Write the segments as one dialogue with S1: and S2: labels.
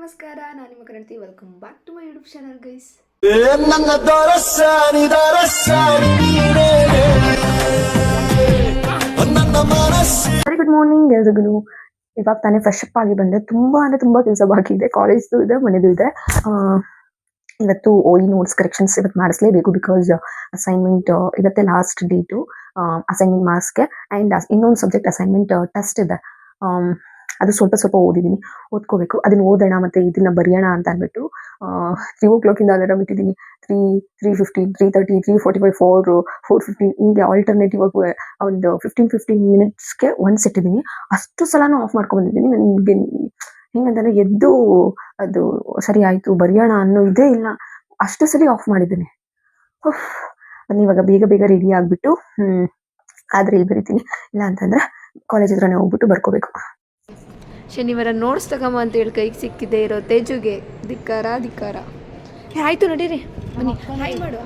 S1: ನಮಸ್ಕಾರ, ನಾನು ನಿಮ್ಮ ಕನ್ನಡತಿ. Welcome back to my YouTube channel guys. Very good morning ಎಲ್ರಿಗೂ. ಇವಾಗ ತಾನೇ ಫ್ರೆಶ್ ಅಪ್ ಆಗಿ ಬಂದೆ. ತುಂಬಾ ಕೆಲಸ ಬಾಕಿ ಇದೆ. ಕಾಲೇಜ್ದು ಇದೆ, ಮನೆದು ಇದೆ. ಇವತ್ತು OE ನೋಟ್ಸ್ ಕರೆಕ್ಷನ್ಸ್ ಇವತ್ತು ಮಾಡಿಸ್ಲೇಬೇಕು. ಬಿಕಾಸ್ ಅಸೈನ್ಮೆಂಟ್ ಇವತ್ತೇ ಲಾಸ್ಟ್ ಡೇಟು ಅಸೈನ್ಮೆಂಟ್ ಮಾರ್ಕ್ಸ್ಗೆ. ಆ್ಯಂಡ್ ಇನ್ನೊಂದು ಸಬ್ಜೆಕ್ಟ್ ಅಸೈನ್ಮೆಂಟ್ ಟೆಸ್ಟ್ ಇದೆ. ಅದು ಸ್ವಲ್ಪ ಓದಿದ್ದೀನಿ, ಓದ್ಕೋಬೇಕು. ಅದನ್ನ ಓದೋಣ ಮತ್ತು ಇದನ್ನ ಬರೆಯೋಣ ಅಂತ ಅಂದ್ಬಿಟ್ಟು 3 o'clock ಅಲಾರಮ್ ಇಟ್ಟಿದ್ದೀನಿ. 3:15, 3:30, 3:45, 4:15 ಹಿಂಗೆ ಆಲ್ಟರ್ನೇಟಿವ್ ಆಗಿ ಒಂದು 15 ಮಿನಿಟ್ಸ್ಗೆ ಒನ್ಸ್ ಇಟ್ಟಿದ್ದೀನಿ. ಅಷ್ಟು ಸಲನೂ ಆಫ್ ಮಾಡ್ಕೊಂಡ್ಬಂದಿದ್ದೀನಿ. ನನಗೆ ಹೆಂಗಂತಂದರೆ ಎದ್ದು ಅದು ಸರಿ ಆಯಿತು ಬರೆಯೋಣ ಅನ್ನೋ ಇದೇ ಇಲ್ಲ, ಅಷ್ಟು ಸಲ ಆಫ್ ಮಾಡಿದ್ದೀನಿ. ನಾನು ಇವಾಗ ಬೇಗ ರೆಡಿ ಆಗಿಬಿಟ್ಟು ಆದರೆ ಇಲ್ಲಿ ಬರಿತೀನಿ, ಇಲ್ಲ ಅಂತಂದರೆ ಕಾಲೇಜ್ ಹತ್ರನೇ ಹೋಗ್ಬಿಟ್ಟು ಬರ್ಕೋಬೇಕು. ಶನಿವಾರ ನೋಟ್ಸ್ ತಗೊಂಬ ಅಂತ ಹೇಳಿ ಕೈಗೆ ಸಿಕ್ಕಿದೆ ಇರೋ ತೇಜುಗೆ ಧಿಕ್ಕಾರ. ಆಯಿತು ನಡೀರಿ, ಬನ್ನಿ. ಹಾಯ್ ಮಾಡು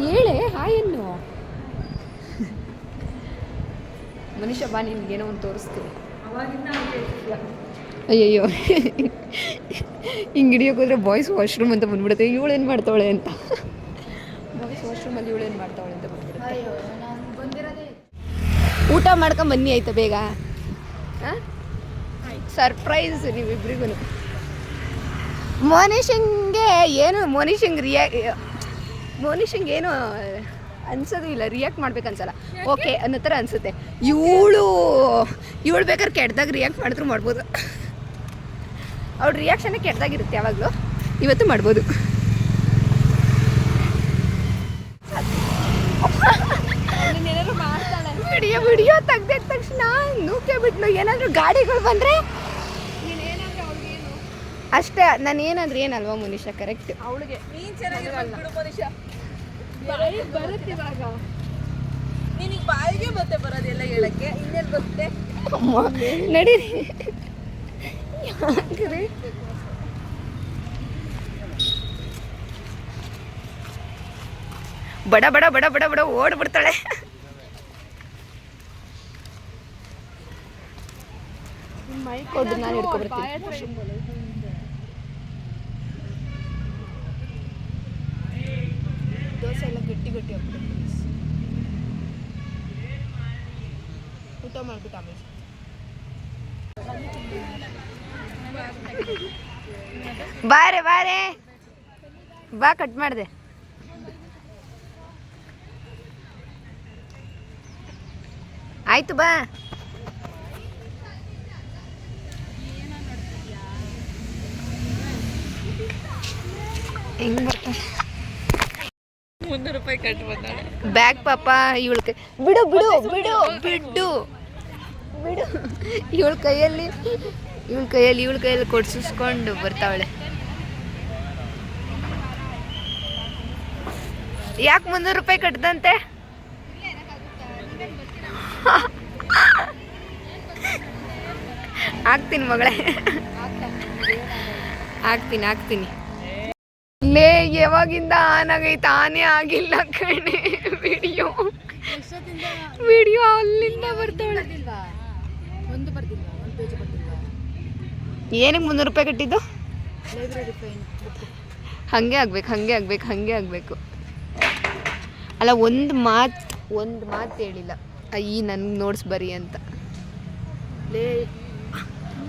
S1: ಹೇಳೆ ಹಾಯ್ ಅನ್ನು. ಮನುಷ್ಯ ಬಾ, ನಿನ್ಗೇನೋ ಒಂದು ತೋರಿಸ್ತೀನಿ. ಅಯ್ಯಯ್ಯೋ, ಹಿಂಗೆ ಹಿಡಿಯೋಕೆ ಹೋದ್ರೆ ಬಾಯ್ಸ್ ವಾಶ್ರೂಮ್ ಅಂತ ಬಂದ್ಬಿಡುತ್ತೆ. ಇವಳೇನು ಮಾಡ್ತಾವಳೆ ಅಂತ, ಬಾಯ್ಸ್ ವಾಶ್ರೂಮಲ್ಲಿ ಇವಳೇನು ಮಾಡ್ತಾವಳೆ ಅಂತ ಬಂದ್ಬಿಡುತ್ತೆ. ಊಟ ಮಾಡ್ಕೊಂಡು ಬನ್ನಿ ಆಯ್ತಾ ಬೇಗ. ಸರ್ಪ್ರೈಸ್ ನೀವಿಬ್ರಿಗೂ. ಮೋನಿಶಂಗೆ ಏನು ಏನು ಅನ್ಸೋದು ಇಲ್ಲ, ರಿಯಾಕ್ಟ್ ಮಾಡ್ಬೇಕನ್ಸಲ್ಲ. ಓಕೆ ಅನ್ನೋ ಥರ ಅನಿಸುತ್ತೆ. ಇವಳು ಬೇಕಾದ್ರೆ ಕೆಟ್ಟದಾಗ ರಿಯಾಕ್ಟ್ ಮಾಡಿದ್ರು ಮಾಡ್ಬೋದು. ಅವಳು ರಿಯಾಕ್ಷನ್ನೇ ಕೆಟ್ಟದಾಗಿರುತ್ತೆ ಯಾವಾಗಲೂ. ಇವತ್ತು ಮಾಡ್ಬೋದು. ಏನಾದ್ರು ಮಾಡ್ತಾಳೆ. ವಿಡಿಯೋ ತೆಗ್ದ ತಕ್ಷಣ ನೂಕೆ ಬಿಟ್ಲು. ಏನಾದರೂ ಗಾಡಿಗಳು ಬಂದರೆ ಅಷ್ಟೇ. ನಾನು ಏನಾದರೂ ಏನಲ್ವಾ ಮನುಷ್ಯ, ಕರೆಕ್ಟ್. ಅವಳಿಗೆ ಬರುತ್ತಿವಾಗ ನಿನಗೆ ಬಾಯಿಗೆ ಮತ್ತೆ ಬರೋದೆಲ್ಲ ಹೇಳಕ್ಕೆ ಇನ್ನೇನು ಬರುತ್ತೆ. ನಡೀರಿ. ಬಡ ಓಡ್ಬಿಡ್ತಾಳೆ. ಮೈಕ್ ಕೊಡು, ನಾನು ಹಿಡ್ಕೊಬರ್ತೀನಿ. ದೋಸೆ ಎಲ್ಲ ಗಟ್ಟಿ ಆಗ್ಬಿಡುತ್ತೆ. ಊಟ ಮಾಡ್ಬಿಟ್ಟು ಆಮೇಲೆ ಬಾರೆ ಬಾ, ಕಟ್ ಮಾಡಿದೆ. ಆಯ್ತು ಬಾ. ಹೆಂಗ್ ಬರ್ತಾರೆ 300 ರೂಪಾಯಿ ಕಟ್ಟು ಬಂದಾಳೆ. ಬ್ಯಾಗ್ ಪಾಪ ಇವಳ ಬಿಡು ಇವಳ ಕೈಯಲ್ಲಿ ಕೊಡ್ಸಿಸ್ಕೊಂಡು ಬರ್ತಾವಳೆ. ಯಾಕೆ 300 ರೂಪಾಯಿ ಕಟ್ಟದಂತೆ? ಹಾಕ್ತೀನಿ ಮಗಳೇ, ಹಾಕ್ತೀನಿ. ಲೇ, ಯಾವಾಗಿಂದ ಆನ್ ಆಗೈತೆ? ಆನೇ ಆಗಿಲ್ಲ ಕಣೆ. ವಿಡಿಯೋ ಅಲ್ಲಿಂದ ಬರ್ತಾವಳೆ. ಏನಕ್ಕೆ 300 ರೂಪಾಯಿ ಕಟ್ಟಿದ್ದು? ಹಂಗೆ ಆಗ್ಬೇಕು. ಅಲ್ಲ, ಒಂದು ಮಾತು ಹೇಳಿಲ್ಲ. ಈ ನನ್ಗೆ ನೋಟ್ಸ್ ಬರಿ ಅಂತ.
S2: ಲೇ,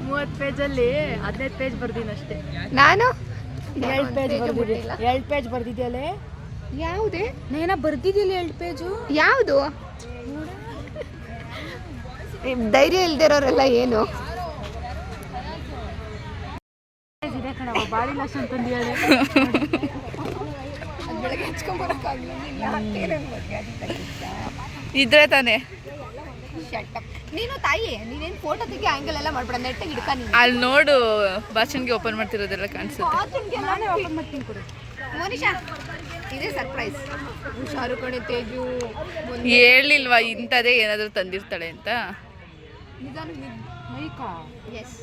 S2: 30 ಪೇಜಲ್ಲಿ 15 ಪೇಜ್ ಬರ್ದೀನಿ ಅಷ್ಟೇ.
S1: ನಾನು
S2: 2 ಪೇಜ್ ಬರ್ದಿದ್ಯಲ್ಲೇ.
S1: ಯಾವುದೇ
S2: ನೇನ ಬರ್ದಿದ್ಯಲ್ಲ 2 ಪೇಜು.
S1: ಯಾವುದು? ಧೈರ್ಯ ಇಲ್ದಿರೋರೆಲ್ಲ ಏನು
S2: ಇದೆ ಕಣವ, ಬಾಡಿ ಲಾಶ್ ಅಂತಂದು ಹೇಳಿ.
S1: ಬೆಳಗ್ಗೆ
S3: ಇದ್ರೆ ತಾನೇ.
S1: ನೀನು ತಾಯಿ, ನೀನೇನು ಫೋಟೋ ತೆಗಿ ಆಂಗಲ್ ಎಲ್ಲ ಮಾಡ್ಬೇಡ, ನೆಟ್ಟಿಗೆ ಹಿಡ್ಕ. ನೀನು
S3: ಅಲ್ಲಿ ನೋಡು, ಭಾಷಣ್ಗೆ ಓಪನ್ ಮಾಡ್ತಿರೋದೆಲ್ಲ ಕಾಣಿಸುತ್ತೆ.
S2: ನಾನೇ ಓಪನ್ ಮಾಡ್ತೀನಿ ಕೊಡು.
S1: ಮೋನಿಶಾ, ಇದೇ ಸರ್ಪ್ರೈಸ್. ಹುಷಾರು ಕಣೆ ತೇಜು.
S3: ಹೇಳಿಲ್ವಾ ಇಂಥದೇ ಏನಾದರೂ ತಂದಿರ್ತಾಳೆ ಅಂತ?
S2: ಮೈಕಾ
S1: ಎಸ್.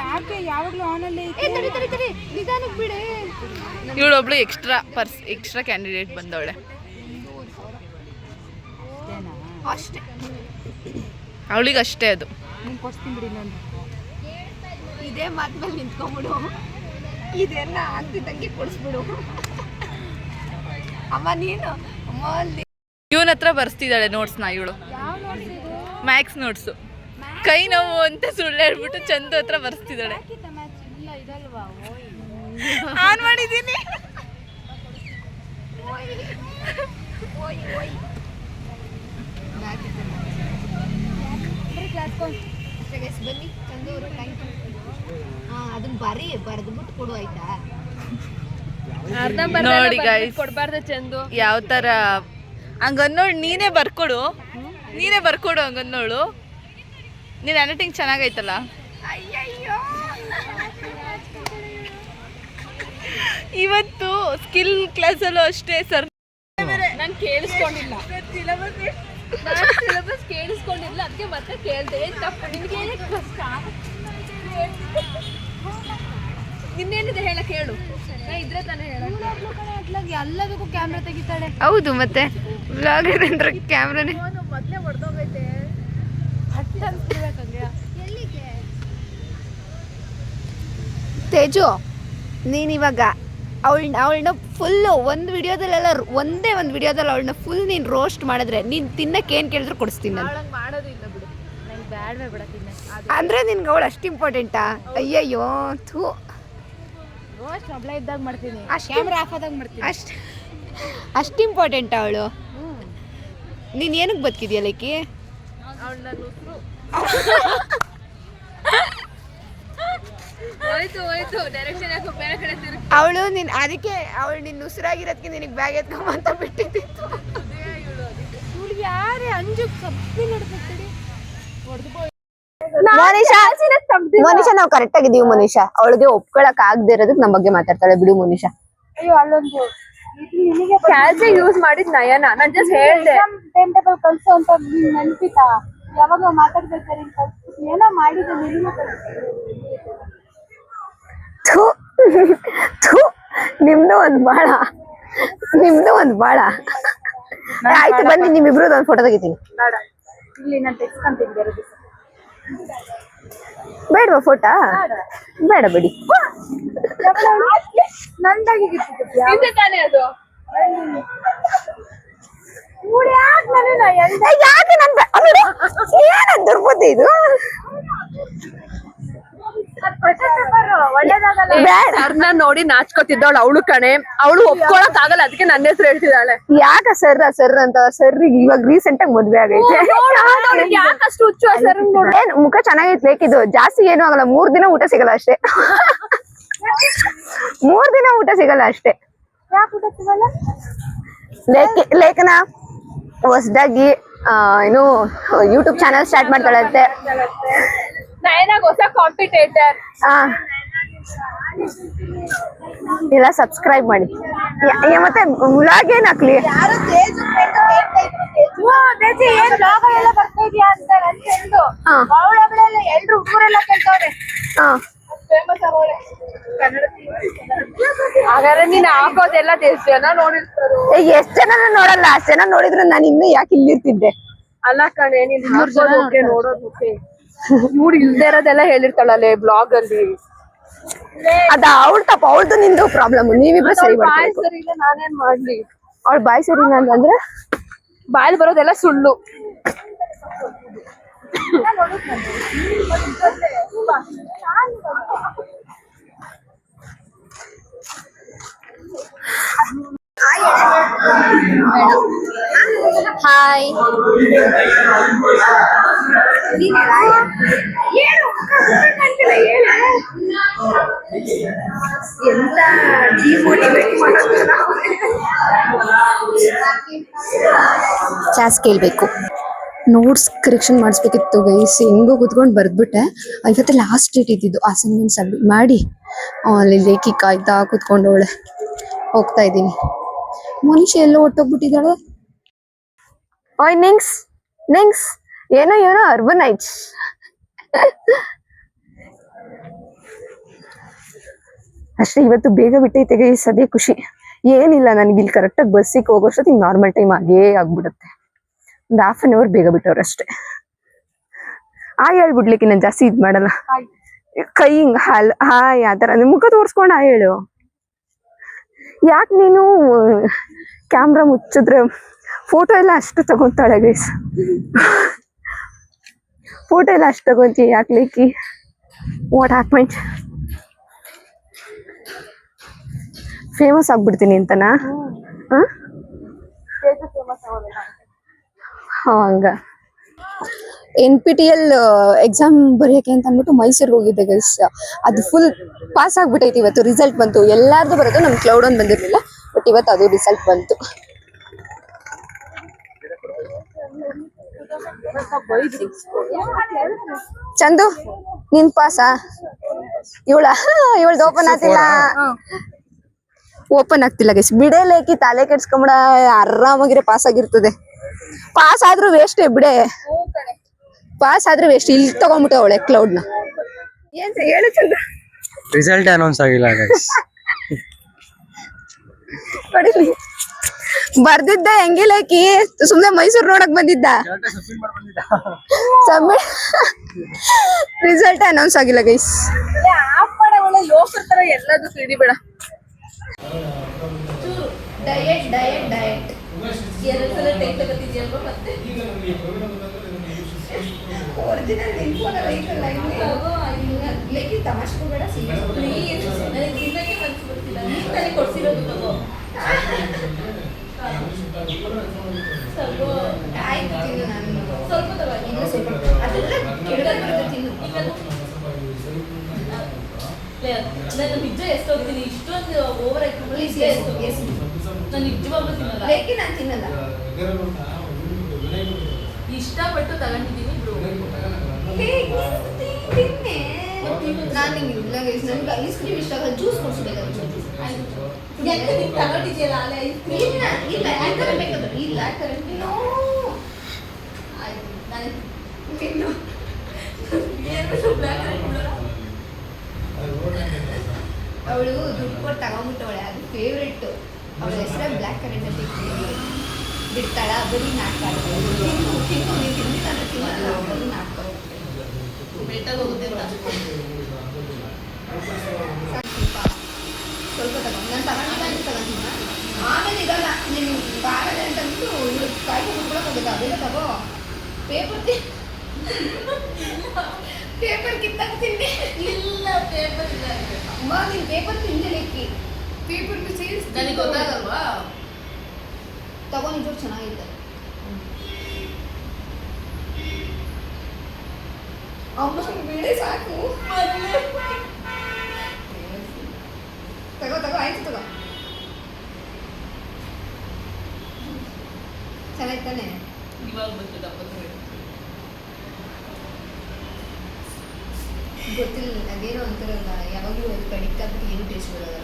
S2: ಯಾಕೆ ಯಾವಾಗಲೂ ಆನಲ್ಲೇ
S1: ತಡಿ ನಿಧಾನಕ್ಕೆ ಬಿಡೆ.
S3: ಇವಳೊಬ್ಳು ಎಕ್ಸ್ಟ್ರಾ ಕ್ಯಾಂಡಿಡೇಟ್ ಬಂದವಳೆ
S1: ಅಷ್ಟೇ.
S3: ಅವಳಿಗೆ ಅಷ್ಟೇ ಅದು.
S2: ನಿಂಗೆ ಕೊಡ್ತೀನಿ ಬಿಡಿ ನಾನು.
S4: ಇದೇ ಮಾತ್ ಮೇಲೆ ನಿಂತ್ಕೊಂಡ್ಬಿಡು, ಇದೆಲ್ಲ ಆಗ್ತಿದ್ದಂಗೆ ಕೊಡಿಸ್ಬಿಡು. ಅಮ್ಮ ನೀನು ಅಮ್ಮ ಅಲ್ಲಿ
S3: ಇವನ ಹತ್ರ ಬರ್ಸ್ತಿದ್ದಾಳೆ ನೋಟ್ಸ್ನ ಇವಳು.
S2: ಯಾವ ನೋಟ್ಸ್ ಇದು?
S3: Max notes. ಕೈ ನೋವು ಅಂತ ಸುಳ್ಳು ಹೇಳ್ಬಿಟ್ಟು ಚಂದು ಹತ್ರ ಬರ್ಸ್ತಿದ್ದಾಳೆ.
S2: ಇಲ್ಲ ಇದಲ್ವಾ?
S3: ಆನ್ ಮಾಡಿದ್ದೀನಿ.
S4: ಬನ್ನಿ ಚಂದು ಅವರು ಥ್ಯಾಂಕ್ ಯು. ಅದನ್ನ ಬರೆದ್ಬಿಟ್ಟು ಕೊಡು ಆಯ್ತಾ?
S3: ನೋಡಿ ಗೈಸ್
S2: ಕೊಡ್ಬಾರ್ದ ಚಂದು.
S3: ಯಾವ ತರ ಹಂಗನ್ನೋಳು ನೀನೇ ಬರ್ಕೊಡು ಹಂಗನ್ನೋಳು. ನೀನ್ ಹ್ಯಾಂಡ್ರೈಟಿಂಗ್ ಚೆನ್ನಾಗೈತಲ್ಲ. ಇವತ್ತು ಸ್ಕಿಲ್ ಕ್ಲಾಸಲ್ಲೂ ಅಷ್ಟೇ ಸರ್
S2: ನಾನು ಕೇಳಿಸ್ಕೊಂಡಿಲ್ಲ, ಸಿಲೆಬಸ್ ಕೇಳಿಸ್ಕೊಂಡಿಲ್ಲ, ಅದಕ್ಕೆ ಮತ್ತೆ ಕೇಳ್ದೆ. ಏನ್ ತಪ್ಪು ನಿನ್ಗೆ? ನಿನ್ನೇನಿದೆ ಹೇಳಕ್ ಹೇಳು, ನಾ ಇದ್ರೆ ತಾನೇ ಹೇಳ. ಎಲ್ಲದಕ್ಕೂ ಕ್ಯಾಮ್ರಾ ತೆಗಿತಾಳೆ.
S3: ಹೌದು ಮತ್ತೆ ವ್ಲಾಗರ್ ಅಂದ್ರೆ ಕ್ಯಾಮ್ರಾನೇ.
S2: ಮೊದ್ಲೇ ಹೊಡೆದೋಗೈತೆ ಹಟ್ಟ ಅನ್ಸ್ತಿರ್ಬೇಕಂದ್ರೆ.
S4: ತೇಜು ನೀನಿವಾಗ ಅವಳನ್ನ ಫುಲ್ಲು ಒಂದೇ ಒಂದು ವಿಡಿಯೋದಲ್ಲಿ ಅವಳನ್ನ ಫುಲ್ ನೀನು ರೋಸ್ಟ್ ಮಾಡಿದ್ರೆ ನೀನು ತಿನ್ನಕ್ಕೆ ಏನು ಕೇಳಿದ್ರು ಕೊಡಿಸ್ತೀನಿ ನಾನು.
S2: ಅವಳಂಗೆ ಮಾಡೋದಿಲ್ಲ ಬಿಡು, ನಂಗೆ ಬ್ಯಾಡ್ವೇ ಬಿಡತ್ತಿನ್ನ.
S4: ಅಂದರೆ ನಿನ್ಗೆ ಅವಳು ಅಷ್ಟು ಇಂಪಾರ್ಟೆಂಟಾ? ಅಯ್ಯಯ್ಯೋ ಥೂ.
S2: ರೋಸ್ಟ್ ಒಬ್ಳೆ ಇದ್ದಾಗ ಮಾಡ್ತೀನಿ,
S4: ಅಷ್ಟು
S2: ಕ್ಯಾಮ್ರಾ ಆಫ್ ಆದಾಗ ಮಾಡ್ತೀನಿ.
S4: ಅಷ್ಟು ಇಂಪಾರ್ಟೆಂಟಾ ಅವಳು? ನೀನು ಏನಕ್ಕೆ ಬದುಕಿದ್ಯಾ ಲೈಕಿ?
S2: ಅವಳು ನನ್ನ ಉಸಿರು. ಹೋಯ್ತು ಡೈರೆಕ್ಷನ್ ಯಾಕೋ ಬೇರೆ ಕಡೆ ತಿರುಗಿ.
S4: ಅವಳು ನೀನು ಅದಕ್ಕೆ ಅವಳು ನಿನ್ನ ಉಸಿರಾಗಿರೋದಕ್ಕೆ ನಿನಗೆ ಬ್ಯಾಗ್ ಎತ್ಕೊಂಬಂತ ಬಿಟ್ಟಿದ್ದಿತ್ತು.
S2: ಇವಳು ಯಾರೇ ಅಂಜು ಸಬ್ಬಿ ನೋಡ್ಬೇಕಡಿ
S1: ಮೋನಿಶಾ ನಾವು ಕರೆಕ್ಟ್ ಆಗಿದೀವಿ. ಮೋನಿಶಾ ಅವಳಿಗೆ ಒಪ್ಕೊಳಕ್ ಆಗದೆ ಇರೋದಕ್ಕೆ ನಮ್ಮ ಬಗ್ಗೆ ಮಾತಾಡ್ತಾಳೆ. ಬಿಡು ಮೋನಿಶಾ.
S2: ಅಯ್ಯೋ ಅಲ್ಲೊಂದು ಕ್ಯಾಲ್ಸಿ ಯೂಸ್ ಮಾಡಿದ್ ನಯನ. ನಾನು ಜಸ್ಟ್ ಹೇಳ್ದೆ ಟೈಮ್ ಟೇಬಲ್ ಕಲ್ಸು ಅಂತ. ನೆನ್ಪಿತಾ ಯಾವಾಗ ಮಾತಾಡ್ಬೇಕಾದ್ರೆ ಏನೋ ಮಾಡಿದೆ
S1: ನಿಮ್ದು ಒಂದ್ ಬಾಳ ಆಯ್ತು. ಬನ್ನಿ ನಿಮ್ಮಿಬ್ರು ಒಂದು ಫೋಟೋ ತೆಗಿತೀನಿ.
S2: ಇಲ್ಲಿ ನಾನು ತೆಗ್ಸ್ಕೊಂತೀನಿ ಬೇರೆ ದಿವಸ.
S1: ಬೇಡವಾ ಫೋಟೋ? ಬೇಡ ಬಿಡಿ.
S2: ನಂದಾಗಿ ತಾನೇ ಅದು.
S1: ಯಾಕೆ ಏನ ದುರ್ಬುದ್ಧಿ ಇದು?
S2: ಸರ್ನ ನೋಡಿ ನಾಚ್ಕೋತಿದ್ದವಳು ಅವಳು ಕಣೆ. ಅವಳು ಒಪ್ಕೊಳಕ್ ಆಗಲ್ಲ, ಅದಕ್ಕೆ ನನ್ನ ಹೆಸರು ಹೇಳ್ತಿದ್ದಾಳೆ.
S1: ಯಾಕ ಸರ್ ಅಂತ? ಸರ್ ಇವಾಗ ರೀಸೆಂಟ್ ಆಗಿ ಮದ್ವೆ ಆಗೈತೆ.
S2: ಯಾಕಷ್ಟು ಹುಚ್ಚು ಸರ್?
S1: ಏನ್ ಮುಖ ಚೆನ್ನಾಗೈತ್ ಬೇಕಿದು. ಜಾಸ್ತಿ ಏನು ಆಗಲ್ಲ, 3 ದಿನ ಊಟ ಸಿಗಲ್ಲ ಅಷ್ಟೇ. 3 ದಿನ ಊಟ ಸಿಗಲ್ಲ ಅಷ್ಟೇ.
S2: ಯಾಕೆ ಊಟ ಸಿಗಲ್ಲ?
S1: ಲೇಖನ ಹೊಸದಾಗಿ ಏನು ಯೂಟ್ಯೂಬ್ ಚಾನಲ್ ಸ್ಟಾರ್ಟ್ ಮಾಡ್ತಾಳಂತೆ.
S2: ನಯನಾಗ ಹೊಸ ಕಾಂಪಿಟೇಟರ್.
S1: ಎಲ್ಲ ಸಬ್ಸ್ಕ್ರೈಬ್ ಮಾಡಿ. ಮತ್ತೆ ವ್ಲಾಗ್ ಏನ್ ಹಾಕ್ಲಿ?
S2: ಏನ್ ಬರ್ತಾ ಇದೆಯಾ ಅಂತ ನನ್ ಫ್ರೆಂಡು. ಅವಳೊಬ್ಳೆಲ್ಲ ಎಲ್ರು ಊರೆಲ್ಲ ಕೇಳ್ತವ್ರೆ. ಫೇಮಸ್ ಅವಳೆ ಹಾಗಾದ್ರೆ ನೀನ್ ಹಾಕೋದೆಲ್ಲ ಜನ ನೋಡಿರ್ತಾರೆ.
S1: ಎಷ್ಟ್ ಜನ ನೋಡಲ್ಲ, ಅಷ್ಟ್ ಜನ ನೋಡಿದ್ರೆ ನಾನು ಇನ್ನು ಯಾಕೆ ಇಲ್ಲಿರ್ತಿದ್ದೆ?
S2: ಅಲ್ಲ ಕಣೆ, ನೀನ್ ನೋಡೋದು ಇವ್ರು ಇಲ್ದೇ ಇರೋದೆಲ್ಲ ಹೇಳಿರ್ತಾಳಲ್ಲೇ ಬ್ಲಾಗ್ ಅಲ್ಲಿ.
S1: ಅದ ಅವಳ ತಪ್ಪ, ಅವಳದು ನಿಂದು ಪ್ರಾಬ್ಲಮ್. ನೀವಿಬ್ರು ಸರಿ ಮಾಡ್ಬೇಕು.
S2: ಸರಿ ಇಲ್ಲ, ನಾನೇನ್ ಮಾಡ್ಲಿ?
S1: ಅವಳ ಬಾಯಿ ಸರಿ ಇಲ್ಲ ಅಂತಂದ್ರೆ
S2: ಬಾಯಲ್ಲಿ ಬರೋದೆಲ್ಲ ಸುಳ್ಳು.
S1: ಹಾಯ್. ಕ್ಲಾಸ್ ಕೇಳ್ಬೇಕು. ನೋಟ್ಸ್ ಕರೆಕ್ಷನ್ ಮಾಡಿಸ್ಬೇಕಿತ್ತು ಗೈಸ್. ಹೆಂಗೋ ಕುತ್ಕೊಂಡು ಬರ್ದ್ಬಿಟ್ಟೆ. ಇವತ್ತು ಲಾಸ್ಟ್ ಡೇಟ್ ಇದ್ದಿದ್ದು ಅಸೈನ್ಮೆಂಟ್ ಸಬ್ಮಿಟ್ ಮಾಡಿ. ಅಲ್ಲಿ ಲೇಖಿ ಕಾಯ್ತಾ ಕುತ್ಕೊಂಡವಳೆ. ಹೋಗ್ತಾ ಇದ್ದೀನಿ. ಮನುಷ್ಯ ಎಲ್ಲೋ ಹೊಟ್ಟೋಗ್ಬಿಟ್ಟಿದ್ದಾಳೆ. ಓಯ್ ನಿಂಗ್ಸ್ ಏನೋ ಅರ್ಬನೈಟ್ಸ್. ಅಷ್ಟೇ, ಇವತ್ತು ಬೇಗ ಬಿಟ್ಟೈತೆ ಗೈಸ್, ಅದೇ ಖುಷಿ. ಏನಿಲ್ಲ, ನನಗೆ ಇಲ್ಲಿ ಕರೆಕ್ಟಾಗಿ ಬಸ್ಸಿಗೆ ಹೋಗೋಷ್ಟೊತ್ತಿಗೆ ನಾರ್ಮಲ್ ಟೈಮ್ ಆಗೇ ಆಗ್ಬಿಡುತ್ತೆ. ಒಂದು 1/2 an hour ಬೇಗ ಬಿಟ್ಟವ್ರು ಅಷ್ಟೇ. ಹಾಯ್ ಹೇಳ್ಬಿಡ್ಲಿಕ್ಕೆ ನಾನು ಜಾಸ್ತಿ ಇದ್ ಮಾಡಲ್ಲ.
S2: ಹಾಯ್.
S1: ಕೈ ಹಿಂಗ್ ಹಾಯ್ ಆತರ ಮುಖ ತೋರ್ಸ್ಕೊಂಡು ಹಾಯ್ ಹೇಳು. ಯಾಕೆ ನೀನು ಕ್ಯಾಮ್ರಾ ಮುಚ್ಚಿದ್ರೆ ಫೋಟೋ ಎಲ್ಲ ಅಷ್ಟು ತಗೊಂತಾಳೆ ಗೈಸ್. ಫೋಟೋ ಎಲ್ಲ ಅಷ್ಟು ತಗೊಂತೀವಿ ಯಾಕೆ ಲೇಕಿ? What happened? ಫೇಮಸ್ ಆಗ್ಬಿಡ್ತೀನಿ ಅಂತನಾ? ಹಂಗ NPTEL ಎಕ್ಸಾಮ್ ಬರೆಯಕ್ಕೆ ಅಂತ ಅಂದ್ಬಿಟ್ಟು ಮೈಸೂರಿಗೆ ಹೋಗಿದ್ದೆ ಗೈಸ್. ಅದು ಫುಲ್ ಪಾಸ್ ಆಗ್ಬಿಟ್ಟೈತಿ. ಇವತ್ತು ರಿಸಲ್ಟ್ ಬಂತು. ಎಲ್ಲಾರ್ದು ಬರೋದು ನಮ್ ಕ್ಲೌಡ್ ಒಂದು ಬಂದಿರ್ಲಿಲ್ಲ, ಬಟ್ ಇವತ್ತು ಅದು ರಿಸಲ್ಟ್ ಬಂತು. ಚಂದು ನೀನ್ ಪಾಸಾ? ಇವಳ್ದು ಓಪನ್ ಆಗ್ತಿಲ್ಲ. ಓಪನ್ ಆಗ್ತಿಲ್ಲ ಗೈಸ್. ಬಿಡಲೇಕಿ ತಲೆ ಕೆಡ್ಸ್ಕೊಂಬಿಡ. ಆರಾಮಾಗಿರೆ ಪಾಸ್ ಆಗಿರ್ತದೆ. ಪಾಸ್ ಆದ್ರೂ ವೇಸ್ಟ್ ಬಿಡೆ. ಪಾಸ್ ಆದ್ರೆ ವೇಸ್ಟ್. ಇಲ್ಲಿ ತಗೊಂಡ್ಬಿಟ್ಟೆ ಅವಳೆ ಕ್ಲೌಡ್ ನ. ಏನ್ ಹೇಳು ಚಂದ್ರ.
S5: ರಿಸಲ್ಟ್ ಅನೌನ್ಸ್ ಆಗಿಲ್ಲ ಗೈಸ್.
S1: ನೋಡಿಲಿ ಬರ್ದಿದ್ದ ಹೆಂಗಿಲ್ಲಕಿ ಸುಮ್ನೆ ಮೈಸೂರ್ ನೋಡಕ್ ಬಂದಿದ್ದ. ರಿಸಲ್ಟ್ ಅನೌನ್ಸ್ ಆಗಿಲ್ಲ ಗೈಸ್.
S3: ಆಫ್ ಮಾಡ ಒಳ್ಳೆ ಲೋಕರ್ ತರ ಎಲ್ಲದಕ್ಕೂ ಹಿಡಿಬೇಡ.
S4: ಡಯಟ್ ಡಯಟ್ ಡಯಟ್
S3: ಎರಡು ಸಲ ಟೈಕ್ ತಗೋತಿದ್ಯಲ್ವಾ ಮತ್ತೆ
S4: ಒರಿಜಿನಲ್ ಇನ್ಫೋನ ರೈತಲ್ಲ ಲೇಕಿ ತಮಾಷೆ ಕೊಡಬೇಡ.
S3: ಪ್ಲೀಸ್ ನನಗೆ ತಿನ್ನಕ್ಕೆ ಮನ್ಸು ಬರ್ತಿಲ್ಲ. ನೀನ್ ತಾನೇ ಕೊಡ್ಸಿರೋದು ತಗೋ. ಸ್ವಲ್ಪ
S4: ಆಯ್ತು ತಿನ್ನು. ನಾನು
S3: ಸ್ವಲ್ಪ ತಗೋ.
S4: ಇನ್ನೂ ಸ್ವಲ್ಪ ಅದೆಲ್ಲ ಕೆಳಗಡೆ ಬರುತ್ತೆ ತಿನ್ನು.
S3: ನಾನು ನಿಜ ಎಷ್ಟೋಗ್ತೀನಿ ಇಷ್ಟೊಂದು ಓವರ್ ಆಗಿ
S4: ಪ್ಲೀಸ್ ಎಸ್
S3: ನಾನು ನಿಜವಾಗ್ಲೂ ತಿನ್ನಲ್ಲ.
S4: ಲೇಕಿ ನಾನು ತಿನ್ನಲ್ಲ.
S3: ಇಷ್ಟಪಟ್ಟು ತಗೊಂಡಿದ್ದೀನಿ ಬ್ರೋ.
S4: ತಿನ್ನೆ. ನಾನು ನಿಂಗೆ ಇಲ್ಲ ಗೈಸ್. ನನಗೆ ಐಸ್ ಕ್ರೀಮ್ ಇಷ್ಟ ಆಗಲ್ಲ. ಜ್ಯೂಸ್ ಕೊಡಿಸ್ಬೇಕಾದ್ರೆ
S3: ಯಾಕೆ ನೀನು ತಗೊಂಡಿದ್ಯಲ್ಲ ಅಲ್ಲೇ ಐಸ್ ಕ್ರೀಮ್?
S4: ಇಲ್ಲ ಇಲ್ಲ ಯಾಕಂದ್ರೆ ಬೇಕಾದ್ರೆ ಇಲ್ಲ ಯಾಕಂದ್ರೆ ನೋ
S3: ಆಯ್ತು ನಾನು
S4: ತಿನ್ನು.
S3: ಏನು ಬ್ಲ್ಯಾಕ್ ಹಾಕ್ಬಿಡೋಣ.
S4: ಅವಳು ದುಡ್ಡು ಕೊಟ್ಟು ತಗೊಂಡ್ಬಿಟ್ಟವಳೆ. ಅದು ಫೇವ್ರೆಟ್. ಅವಳ ಹೆಸರೇ ಬ್ಲ್ಯಾಕ್ ಕರೆಂಟ್ ಅಂತ ಬಿಡ್ತಾಳ. ಬರೀ ನಾಟಕ ತಿನ್ನು ತಿನ್ನು. ನೀವು ತಿಂದಿಲ್ಲ ಅಂದ್ರೆ ತಿನ್ನಲ್ಲ. ಬರೀ ನಾಟಕ
S3: ಬೆಟ್ಟಾಗ ಹೋಗುತ್ತೆ ಅಂತ
S4: ಸ್ವಲ್ಪ ತಗೊಂಡು ನಾನು ತಗೊಂಡಿಲ್ಲ ಅಂತ ತಗೊಂಡಿಲ್ಲ. ಆಮೇಲೆ ಇದಲ್ಲ ನೀನು ಬಾರದೆ ಅಂತಂದ್ಬಿಟ್ಟು ಇವಳು ಕಾಯ್ಕೊಂಡು ಕುತ್ಕೊಳಕ್ ಹೋಗುತ್ತೆ. ಅದೆಲ್ಲ ತಗೋ. ಪೇಪರ್ ಕಿತ್ತಾಕ್ ತಿನ್ನಿ.
S3: ಇಲ್ಲ ಪೇಪರ್ ಇಲ್ಲ
S4: ಅಮ್ಮ ನೀನು ಪೇಪರ್ ತಿಂದಿಲ್ಲಕ್ಕಿ. ಪೇಪರ್ ಸೇರಿಸಿ
S3: ನನಗೆ ಗೊತ್ತಾಗಲ್ವಾ?
S4: ತಗೋ. ನಿಜವಾಗ್ ಚೆನ್ನಾಗಿದೆ. ಅಮ್ಮ ಬೇಳೆ ಸಾಕು. ತಗೋ ತಗೋ ಆಯ್ತು ತಗೋ. ಚೆನ್ನಾಗಿ ತಾನೆ?
S3: ಇವಾಗ ಬಂತು ಡಬ್ಬದ
S4: ಗೊತ್ತಿಲ್ಲ. ಅದೇನೋ ಅಂತಾರಲ್ಲ ಯಾವಾಗಲೂ ಅದು ಕಡಿಕ್ಕಾಗ್ಬಿಟ್ಟು ಏನು ಟೇಸ್ಟ್ ಬರೋಲ್ಲ.